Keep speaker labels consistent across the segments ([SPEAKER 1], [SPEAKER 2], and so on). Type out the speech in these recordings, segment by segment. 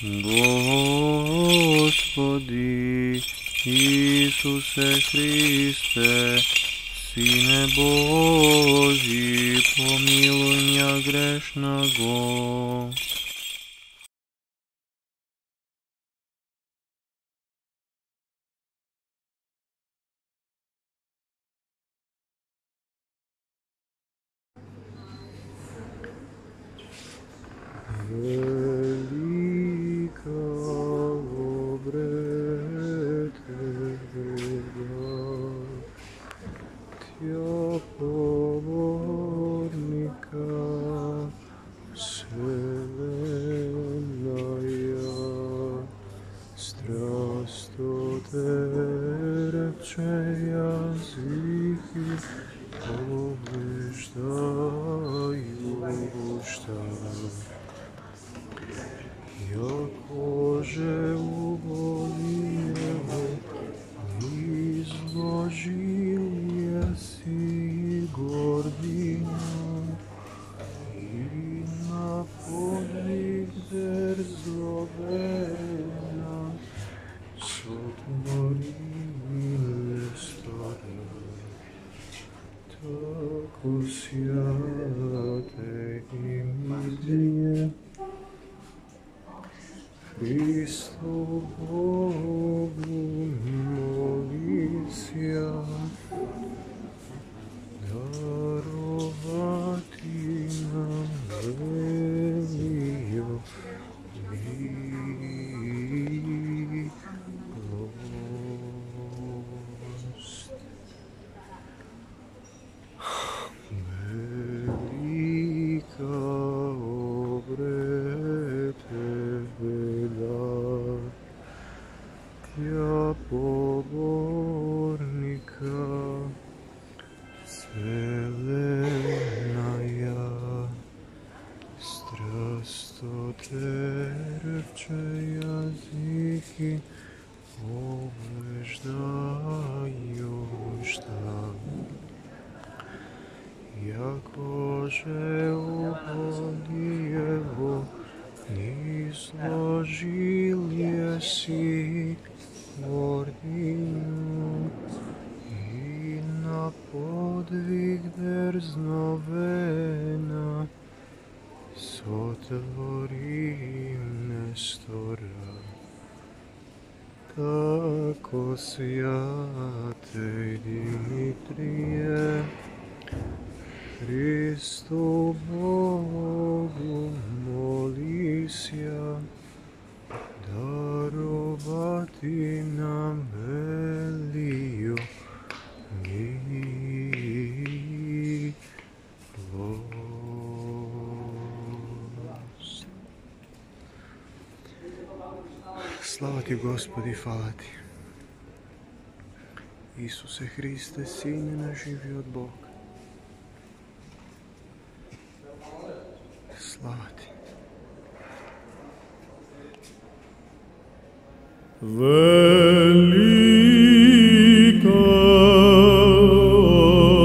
[SPEAKER 1] Господи Исусе Христе, Сине Божий, помилуй меня грешного. Велика Тя поборника вселенная, страстотерпче языки побеждающа. Якоже уболело, изложил еси гордину, и на подвиг дерзновенна сотворили сторону. Так усвятай имя Христу Богу молися, даровати нам велію милость. Велика Тя поборника вселенная, страстотерпче языки побеждающа. Якоже угодиево, изложил еси гордину, и на подвиг дерзновенна сотвори нестора. Тако святый Димитрие, Христу Богу молися, даровати нам велію милость. Слава Ти, Господи, хвала Ти. Исусе Христе, Сине на живиот Бог. Слава Ти. Велика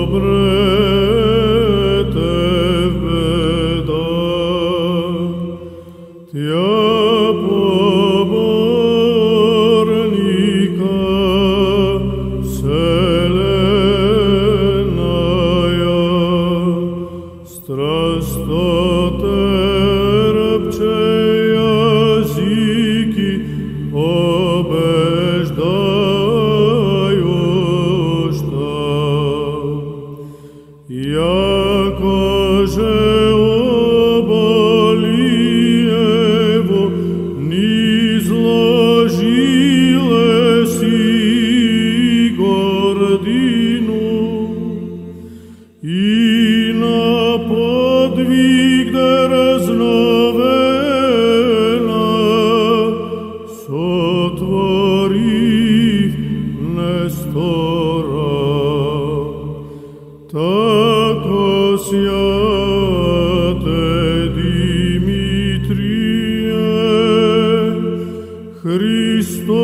[SPEAKER 1] обрете беда, Тя поборника вселенная, страстотерпче языки побеждающа. Якоже оболиево, низложилеси гордину, и на подвиг дерзновенна сотвори нестора. Тако святый Димитрие, Христо